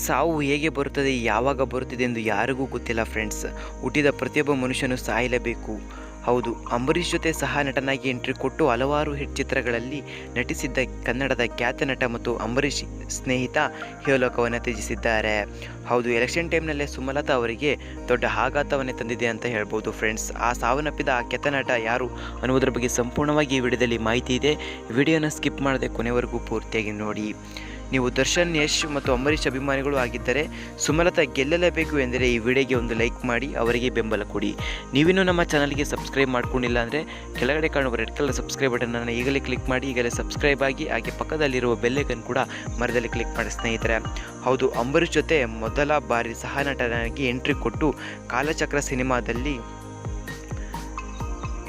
ಸಾವು ಹೇಗೆ ಬರುತ್ತದೆ, ಯಾವಾಗ ಬರುತ್ತದೆ ಎಂದು ಯಾರಿಗೂ ಗೊತ್ತಿಲ್ಲ ಫ್ರೆಂಡ್ಸ್. ಹುಟ್ಟಿದ ಪ್ರತಿಯೊಬ್ಬ ಮನುಷ್ಯನು ಸಾಯಲೇಬೇಕು. ಹೌದು, ಅಂಬರೀಷ್ ಜೊತೆ ಸಹ ನಟನಾಗಿ ಎಂಟ್ರಿ ಕೊಟ್ಟು ಹಲವಾರು ಹಿಟ್ ಚಿತ್ರಗಳಲ್ಲಿ ನಟಿಸಿದ್ದ ಕನ್ನಡದ ಖ್ಯಾತ ನಟ ಮತ್ತು ಅಂಬರೀಷ್ ಸ್ನೇಹಿತ ಇಹಲೋಕವನ್ನು ತ್ಯಜಿಸಿದ್ದಾರೆ. ಹೌದು, ಎಲೆಕ್ಷನ್ ಟೈಮ್ನಲ್ಲೇ ಸುಮಲತಾ ಅವರಿಗೆ ದೊಡ್ಡ ಆಘಾತವನ್ನೇ ತಂದಿದೆ ಅಂತ ಹೇಳ್ಬೋದು ಫ್ರೆಂಡ್ಸ್. ಆ ಸಾವನ್ನಪ್ಪಿದ ಆ ಖ್ಯಾತ ನಟ ಯಾರು ಅನ್ನುವುದರ ಬಗ್ಗೆ ಸಂಪೂರ್ಣವಾಗಿ ಈ ವಿಡಿಯೋದಲ್ಲಿ ಮಾಹಿತಿ ಇದೆ. ವಿಡಿಯೋನ ಸ್ಕಿಪ್ ಮಾಡದೆ ಕೊನೆವರೆಗೂ ಪೂರ್ತಿಯಾಗಿ ನೋಡಿ. ನೀವು ದರ್ಶನ್, ಯಶ್ ಮತ್ತು ಅಂಬರೀಷ್ ಅಭಿಮಾನಿಗಳು ಆಗಿದ್ದರೆ ಸುಮಲತಾ ಗೆಲ್ಲಲೇಬೇಕು ಎಂದರೆ ಈ ವಿಡಿಯೋಗೆ ಒಂದು ಲೈಕ್ ಮಾಡಿ ಅವರಿಗೆ ಬೆಂಬಲ ಕೊಡಿ. ನೀವಿನ್ನೂ ನಮ್ಮ ಚಾನಲ್ಗೆ ಸಬ್ಸ್ಕ್ರೈಬ್ ಮಾಡ್ಕೊಂಡಿಲ್ಲ ಅಂದರೆ ಕೆಳಗಡೆ ಕಾಣುವ ರೆಡ್ ಕಲರ್ ಸಬ್ಸ್ಕ್ರೈಬ್ ಬಟನನ್ನು ಈಗಲೇ ಕ್ಲಿಕ್ ಮಾಡಿ, ಈಗಲೇ ಸಬ್ಸ್ಕ್ರೈಬ್ ಆಗಿ, ಹಾಗೆ ಪಕ್ಕದಲ್ಲಿರುವ ಬೆಲ್ಲೈಕನ್ ಕೂಡ ಮರದಲ್ಲಿ ಕ್ಲಿಕ್ ಮಾಡಿ ಸ್ನೇಹಿತರೆ. ಹೌದು, ಅಂಬರೀಷ್ ಜೊತೆ ಮೊದಲ ಬಾರಿ ಸಹ ನಟನಾಗಿ ಎಂಟ್ರಿ ಕೊಟ್ಟು ಕಾಲಚಕ್ರ ಸಿನಿಮಾದಲ್ಲಿ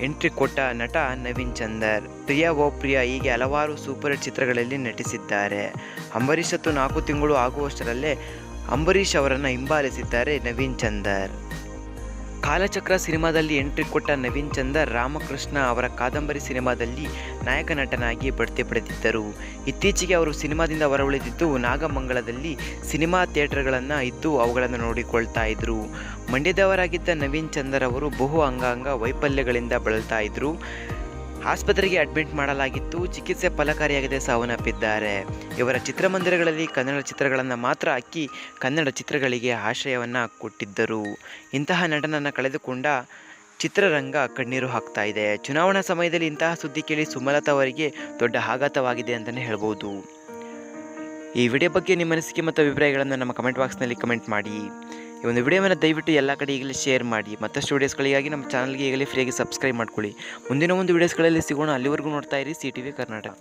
ಎಂಟ್ರಿ ಕೊಟ್ಟ ನಟ ನವೀನ್ ಚಂದರ್. ಪ್ರಿಯಾ ಓ ಪ್ರಿಯಾ ಹೀಗೆ ಹಲವಾರು ಸೂಪರ್ ಹಿಟ್ ಚಿತ್ರಗಳಲ್ಲಿ ನಟಿಸಿದ್ದಾರೆ. ಅಂಬರೀಷ್ 4 ತಿಂಗಳು ಆಗುವಷ್ಟರಲ್ಲೇ ಅಂಬರೀಷ್ ಅವರನ್ನು ಹಿಂಬಾಲಿಸಿದ್ದಾರೆ ನವೀನ್ ಚಂದರ್. ಕಾಲಚಕ್ರ ಸಿನಿಮಾದಲ್ಲಿ ಎಂಟ್ರಿ ಕೊಟ್ಟ ನವೀನ್ ಚಂದರ್ ರಾಮಕೃಷ್ಣ ಅವರ ಕಾದಂಬರಿ ಸಿನಿಮಾದಲ್ಲಿ ನಾಯಕ ನಟನಾಗಿ ಬಡ್ತಿ ಪಡೆದಿದ್ದರು. ಇತ್ತೀಚೆಗೆ ಅವರು ಸಿನಿಮಾದಿಂದ ಹೊರಗುಳಿದಿದ್ದು ನಾಗಮಂಗಲದಲ್ಲಿ ಸಿನಿಮಾ ಥಿಯೇಟರ್ಗಳನ್ನು ಇದ್ದು ಅವುಗಳನ್ನು ನೋಡಿಕೊಳ್ತಾ ಇದ್ದರು. ಮಂಡ್ಯದವರಾಗಿದ್ದ ನವೀನ್ ಚಂದರ್ ಅವರು ಬಹು ಅಂಗಾಂಗ ವೈಫಲ್ಯಗಳಿಂದ ಬಳಲ್ತಾ ಇದ್ದರು. ಆಸ್ಪತ್ರೆಗೆ ಅಡ್ಮಿಟ್ ಮಾಡಲಾಗಿತ್ತು. ಚಿಕಿತ್ಸೆ ಫಲಕಾರಿಯಾಗದೆ ಸಾವನ್ನಪ್ಪಿದ್ದಾರೆ. ಇವರ ಚಿತ್ರಮಂದಿರಗಳಲ್ಲಿ ಕನ್ನಡ ಚಿತ್ರಗಳನ್ನು ಮಾತ್ರ ಹಾಕಿ ಕನ್ನಡ ಚಿತ್ರಗಳಿಗೆ ಆಶ್ರಯವನ್ನು ಕೊಟ್ಟಿದ್ದರು. ಇಂತಹ ನಟನನ್ನು ಕಳೆದುಕೊಂಡ ಚಿತ್ರರಂಗ ಕಣ್ಣೀರು ಹಾಕ್ತಾ ಇದೆ. ಚುನಾವಣಾ ಸಮಯದಲ್ಲಿ ಇಂತಹ ಸುದ್ದಿ ಕೇಳಿ ಸುಮಲತಾ ಅವರಿಗೆ ದೊಡ್ಡ ಆಘಾತವಾಗಿದೆ ಅಂತಲೇ ಹೇಳ್ಬೋದು. ಈ ವಿಡಿಯೋ ಬಗ್ಗೆ ನಿಮ್ಮ ಅನಿಸಿಕೆ ಮತ್ತು ಅಭಿಪ್ರಾಯಗಳನ್ನು ನಮ್ಮ ಕಮೆಂಟ್ ಬಾಕ್ಸ್ನಲ್ಲಿ ಕಮೆಂಟ್ ಮಾಡಿ. ಈ ಒಂದು ವಿಡಿಯೋವನ್ನು ದಯವಿಟ್ಟು ಎಲ್ಲ ಕಡೆ ಈಗಲೇ ಶೇರ್ ಮಾಡಿ. ಮತ್ತಷ್ಟು ವಿಡಿಯೋಸ್ಗಳಿಗಾಗಿ ನಮ್ಮ ಚಾನಲ್ಗೆ ಈಗಲೇ ಫ್ರೀಯಾಗಿ ಸಬ್ಸ್ಕ್ರೈಬ್ ಮಾಡ್ಕೊಳ್ಳಿ. ಮುಂದಿನ ಒಂದು ವಿಡಿಯೋಸ್ಗಳಲ್ಲಿ ಸಿಗೋಣ. ಅಲ್ಲಿವರೆಗೂ ನೋಡ್ತಾ ಇರಿ CTV ಕರ್ನಾಟಕ.